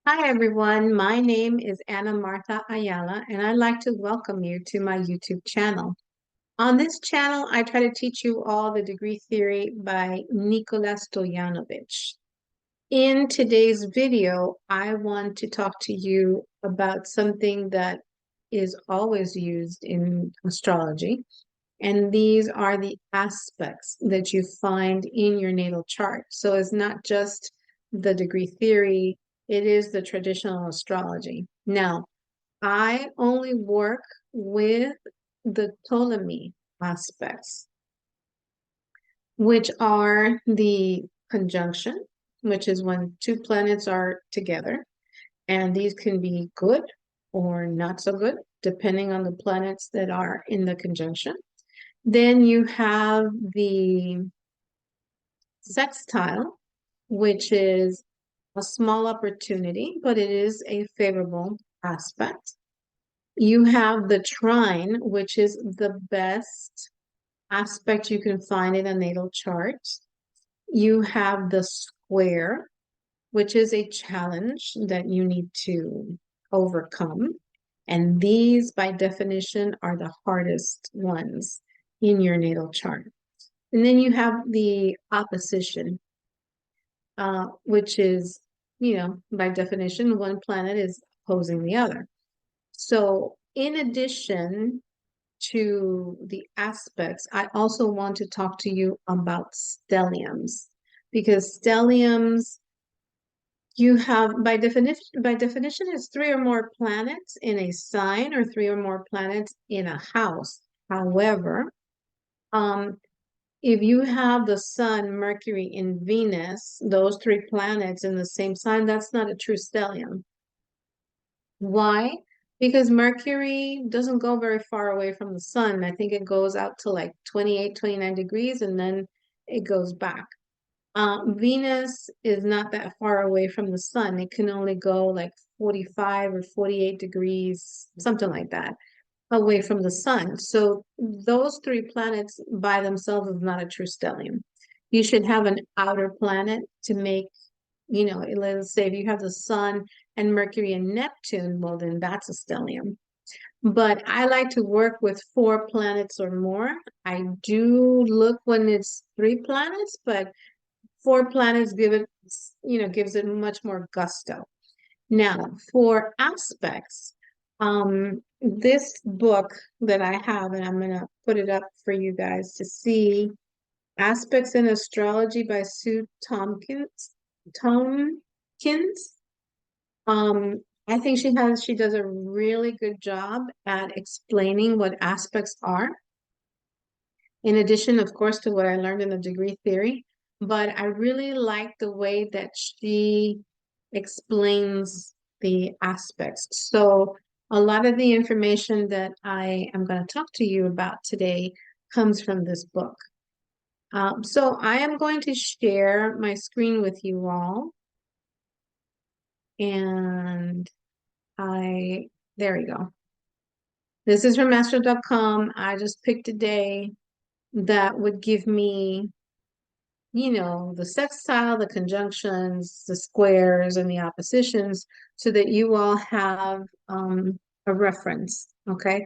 Hi everyone, my name is Ana Marta Ayala and I'd like to welcome you to my YouTube channel. On this channel, I try to teach you all the degree theory by Nikola Stojanovic. In today's video, I want to talk to you about something that is always used in astrology, and these are the aspects that you find in your natal chart. So it's not just the degree theory, it is the traditional astrology. Now, I only work with the Ptolemy aspects, which are the conjunction, which is when two planets are together. And these can be good or not so good, depending on the planets that are in the conjunction. Then you have the sextile, which is a small opportunity, but it is a favorable aspect. You have the trine, which is the best aspect you can find in a natal chart. You have the square, which is a challenge that you need to overcome. And these, by definition, are the hardest ones in your natal chart. And then you have the opposition, which is, by definition, one planet is opposing the other. So, in addition to the aspects, I also want to talk to you about stelliums, because stelliums, you have by definition is three or more planets in a sign or three or more planets in a house. However, um, if you have the sun, Mercury, and Venus, those three planets in the same sign, that's not a true stellium. Why? Because Mercury doesn't go very far away from the sun. I think it goes out to like 28, 29 degrees and then it goes back. Venus is not that far away from the sun. It can only go like 45 or 48 degrees, something like that, away from the sun. So those three planets by themselves is not a true stellium. You should have an outer planet to make, let's say if you have the sun and Mercury and Neptune, well, then that's a stellium. But I like to work with four planets or more. I do look when it's three planets, but four planets gives it much more gusto. Now, for aspects, this book that I have, and I'm gonna put it up for you guys to see, Aspects in Astrology by Sue Tompkins. Tompkins. I think she does a really good job at explaining what aspects are. In addition, of course, to what I learned in the degree theory, but I really like the way that she explains the aspects. So a lot of the information that I am going to talk to you about today comes from this book. So I am going to share my screen with you all. And there we go. This is from Astro.com. I just picked a day that would give me, the sextile, the conjunctions, the squares, and the oppositions so that you all have a reference, okay?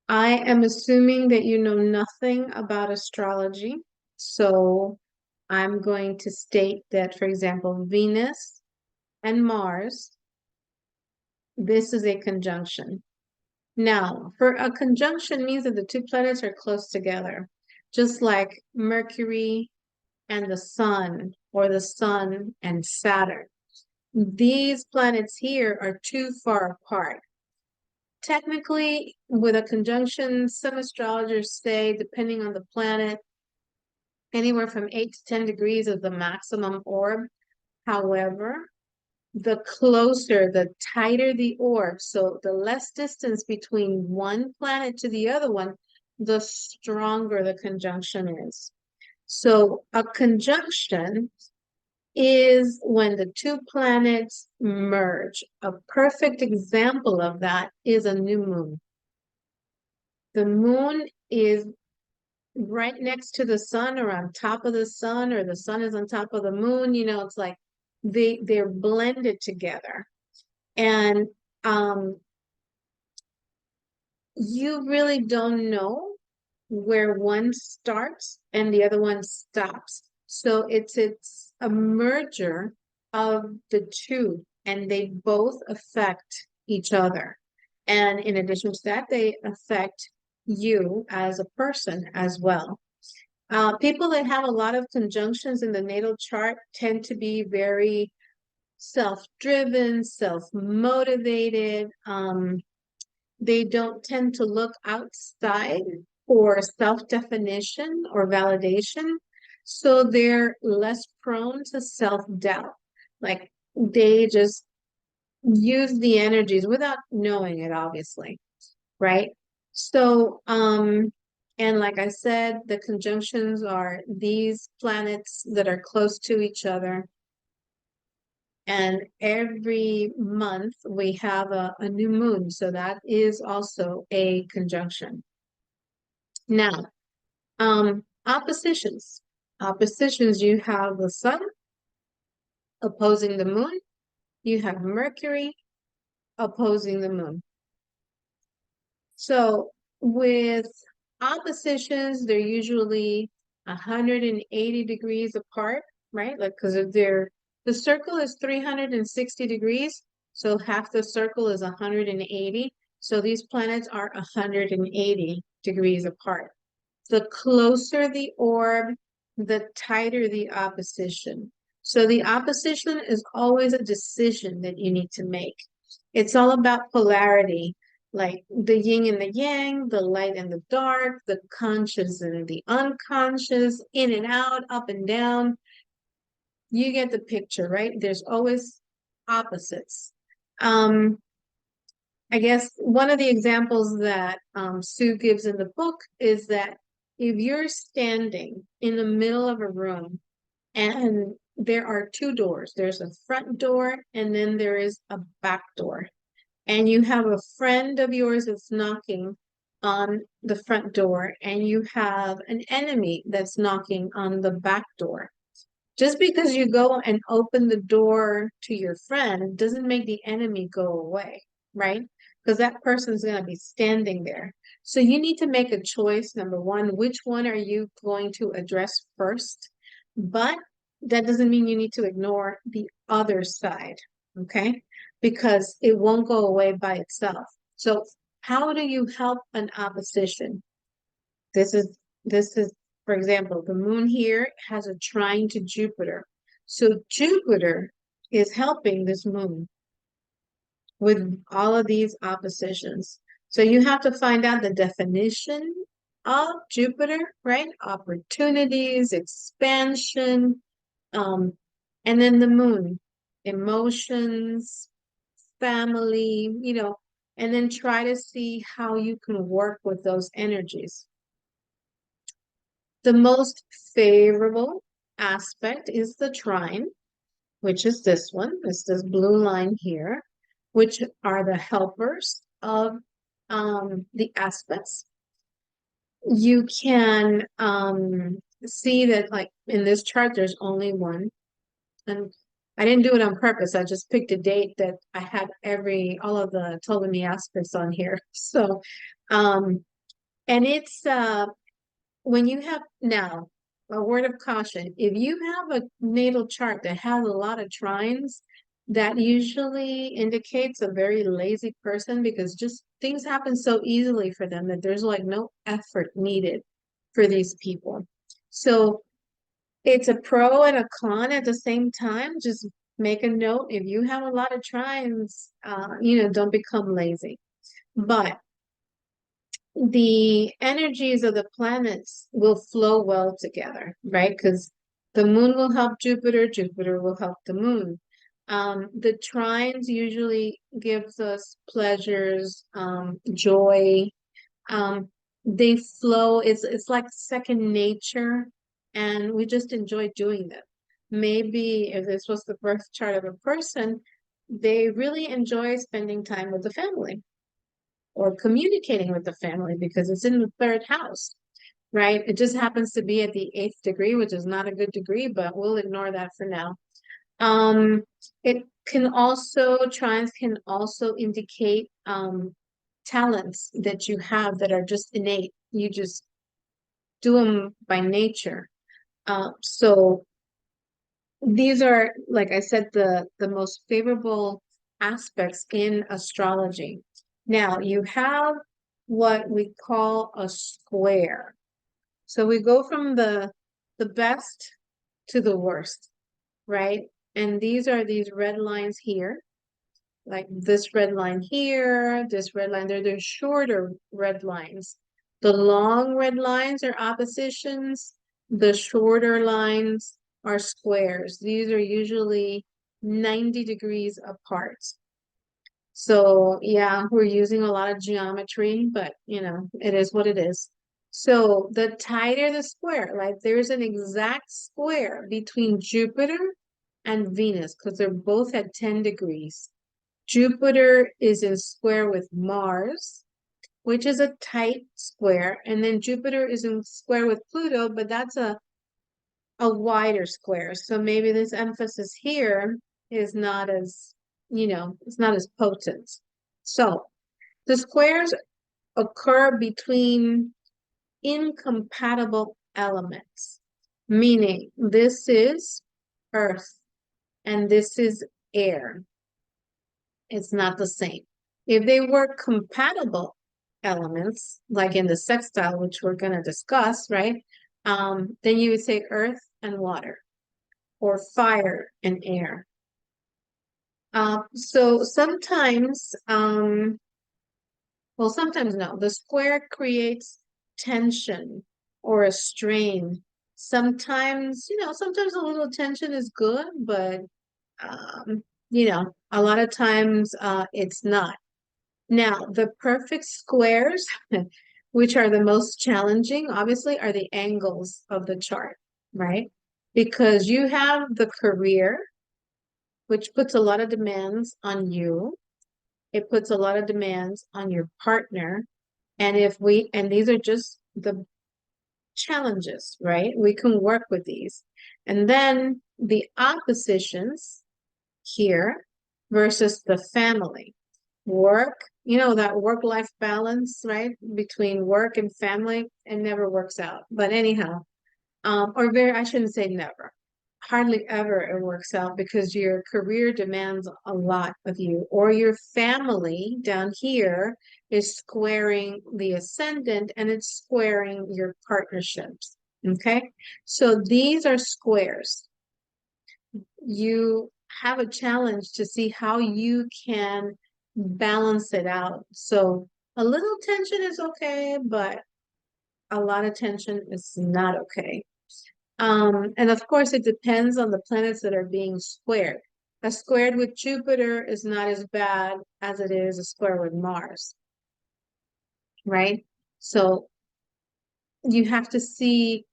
I am assuming that you know nothing about astrology, so I'm going to state that, for example, Venus and Mars, this is a conjunction. Now, for a conjunction means that the two planets are close together, just like Mercury and the sun, or the sun and Saturn. These planets here are too far apart. Technically, with a conjunction, some astrologers say, depending on the planet, anywhere from 8 to 10 degrees is the maximum orb. However, the closer, the tighter the orb, so the less distance between one planet to the other one, the stronger the conjunction is. So a conjunction is when the two planets merge. A perfect example of that is a new moon. The moon is right next to the sun or on top of the sun, or the sun is on top of the moon. It's like they're blended together. And um, you really don't know where one starts and the other one stops. So it's a merger of the two, and they both affect each other. And in addition to that, they affect you as a person as well. People that have a lot of conjunctions in the natal chart tend to be very self-driven, self-motivated. They don't tend to look outside for self-definition or validation. So they're less prone to self-doubt. Like they just use the energies without knowing it, obviously, right? So, and like I said, the conjunctions are these planets that are close to each other. And every month we have a new moon. So that is also a conjunction. Now, oppositions. Oppositions, you have the sun opposing the moon. You have Mercury opposing the moon. So with oppositions, they're usually 180 degrees apart, right? Like, because if they're, the circle is 360 degrees, so half the circle is 180. So these planets are 180 degrees apart. The closer the orb, the tighter the opposition. So the opposition is always a decision that you need to make. It's all about polarity, like the yin and the yang, the light and the dark, the conscious and the unconscious, in and out, up and down. You get the picture, right? There's always opposites. I guess one of the examples that Sue gives in the book is that if you're standing in the middle of a room and there are two doors, there's a front door and then there is a back door, and you have a friend of yours that's knocking on the front door, and you have an enemy that's knocking on the back door. Just because you go and open the door to your friend doesn't make the enemy go away, right? Because that person's going to be standing there. So you need to make a choice. Number one, which one are you going to address first? But that doesn't mean you need to ignore the other side, okay? Because it won't go away by itself. So how do you help an opposition? This is, for example, the moon here has a trine to Jupiter. So Jupiter is helping this moon with all of these oppositions. So you have to find out the definition of Jupiter, right? Opportunities, expansion, um, and then the moon, emotions, family, and then try to see how you can work with those energies. The most favorable aspect is the trine, which is this one. It's this blue line here, which are the helpers of the aspects. You can see that, like in this chart, there's only one. And I didn't do it on purpose. I just picked a date that I had all of the Ptolemy aspects on here. So, and it's when you have now a word of caution, if you have a natal chart that has a lot of trines, that usually indicates a very lazy person, because just things happen so easily for them that there's like no effort needed for these people. So it's a pro and a con at the same time. Just make a note, if you have a lot of trines, don't become lazy. But the energies of the planets will flow well together, right? Because the moon will help Jupiter, Jupiter will help the moon. The trines usually gives us pleasures, joy. They flow. It's like second nature, and we just enjoy doing them. Maybe if this was the birth chart of a person, they really enjoy spending time with the family or communicating with the family because it's in the third house, right? It just happens to be at the 8th degree, which is not a good degree, but we'll ignore that for now. Um, it can also, trines can also indicate talents that you have that are just innate. You just do them by nature. So these are, like I said, the most favorable aspects in astrology. Now you have what we call a square. So we go from the best to the worst, right? And these are these red lines here, like this red line here, this red line. They're shorter red lines. The long red lines are oppositions. The shorter lines are squares. These are usually 90 degrees apart. So yeah, we're using a lot of geometry, but you know, it is what it is. So the tighter the square, like there's an exact square between Jupiter and Venus because they're both at 10 degrees. Jupiter is in square with Mars, which is a tight square, and then Jupiter is in square with Pluto, but that's a wider square. So maybe this emphasis here is not as, you know, it's not as potent. So the squares occur between incompatible elements, meaning this is Earth and this is air. It's not the same. If they were compatible elements, like in the sextile, which we're going to discuss, right? Then you would say earth and water, or fire and air. So sometimes, well, sometimes no, the square creates tension or a strain. Sometimes, you know, sometimes a little tension is good, but, you know, a lot of times it's not. Now, the perfect squares, which are the most challenging, obviously, are the angles of the chart, right? Because you have the career, which puts a lot of demands on you. It puts a lot of demands on your partner. And these are just the challenges, right? We can work with these. And then the oppositions here versus the family. Work, you know, that work-life balance, right? Between work and family, it never works out. But anyhow, I shouldn't say never. Hardly ever it works out because your career demands a lot of you, or your family down here is squaring the ascendant and it's squaring your partnerships. Okay, so these are squares. You have a challenge to see how you can balance it out. So a little tension is okay, but a lot of tension is not okay. And of course, it depends on the planets that are being squared. A squared with Jupiter is not as bad as it is a square with Mars, right? So you have to see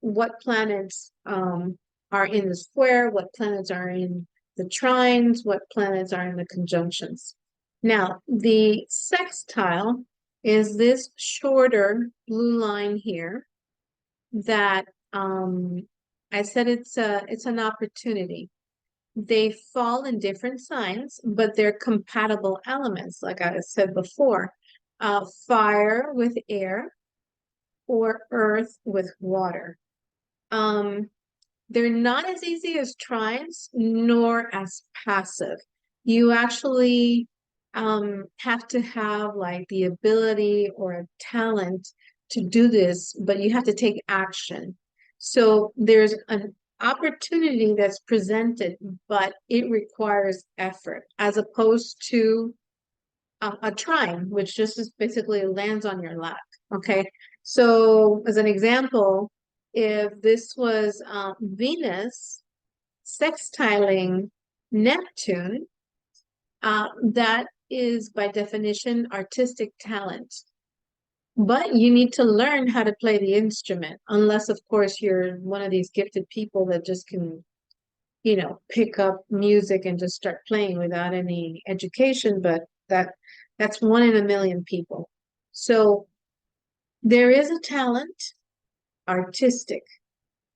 what planets are in the square, what planets are in the trines, what planets are in the conjunctions. Now, the sextile is this shorter blue line here that I said it's an opportunity. They fall in different signs, but they're compatible elements, like I said before. Fire with air or earth with water. Um, they're not as easy as trines, nor as passive. You actually have to have like the ability or a talent to do this, but you have to take action. So there's an opportunity that's presented, but it requires effort as opposed to a trine, which just is basically lands on your lap. Okay. So as an example, if this was Venus sextiling Neptune, that is by definition artistic talent. But you need to learn how to play the instrument, unless, of course, you're one of these gifted people that just can, you know, pick up music and just start playing without any education. But that's one in a million people. So there is a talent, artistic.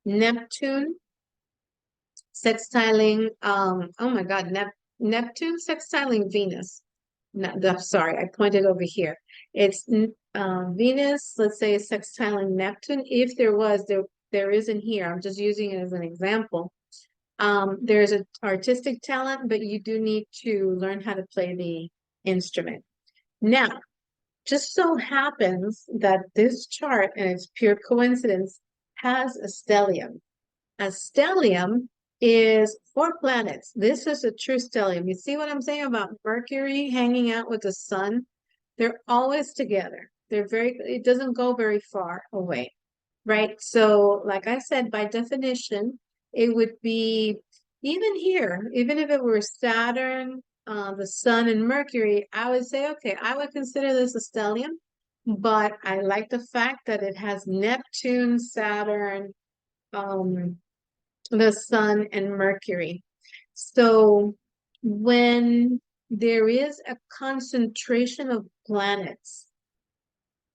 Neptune sextiling, oh my God, Neptune sextiling Venus. No, sorry, I pointed over here. It's Venus, let's say, is sextiling Neptune. If there was, there isn't here. I'm just using it as an example. There's an artistic talent, but you do need to learn how to play the instrument. Now, just so happens that this chart, and it's pure coincidence, has a stellium. A stellium is four planets. This is a true stellium. You see what I'm saying about Mercury hanging out with the sun? They're always together. It doesn't go very far away, right? So, like I said, by definition, it would be even here, even if it were Saturn, the Sun, and Mercury, I would say, okay, I would consider this a stellium, but I like the fact that it has Neptune, Saturn, um, the Sun, and Mercury. So when there is a concentration of planets,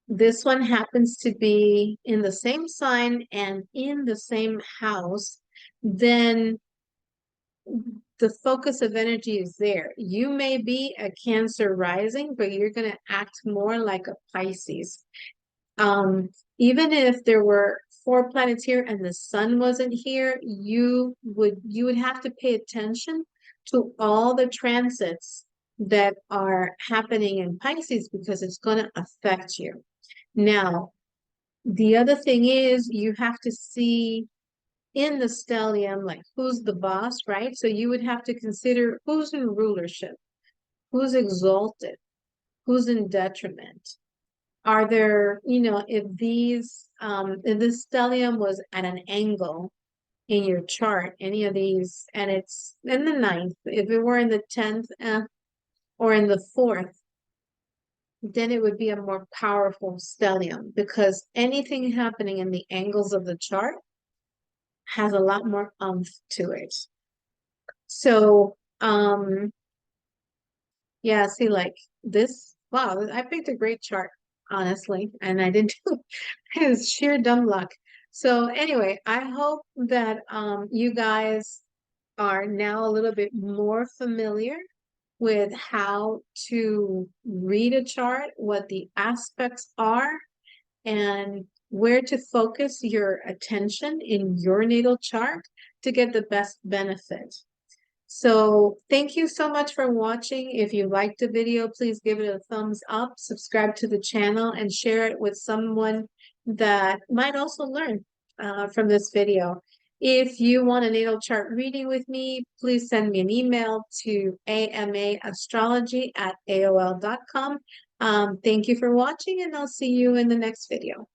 this one happens to be in the same sign and in the same house, then the focus of energy is there. You may be a Cancer rising, but you're going to act more like a Pisces. Even if there were four planets here and the sun wasn't here, you would have to pay attention to all the transits that are happening in Pisces because it's going to affect you. Now, the other thing is you have to see in the stellium, like who's the boss, right? So you would have to consider who's in rulership, who's exalted, who's in detriment. Are there, if this stellium was at an angle in your chart, any of these, and it's in the ninth, if it were in the 10th or in the fourth, then it would be a more powerful stellium because anything happening in the angles of the chart has a lot more umph to it. So, yeah, see, like this, wow, I picked a great chart, honestly, and I didn't do it was sheer dumb luck. So anyway, I hope that you guys are now a little bit more familiar with how to read a chart, what the aspects are, and where to focus your attention in your natal chart to get the best benefit. So thank you so much for watching. If you liked the video, please give it a thumbs up, subscribe to the channel, and share it with someone that might also learn from this video. If you want a natal chart reading with me, please send me an email to amaastrology@aol.com. Thank you for watching, and I'll see you in the next video.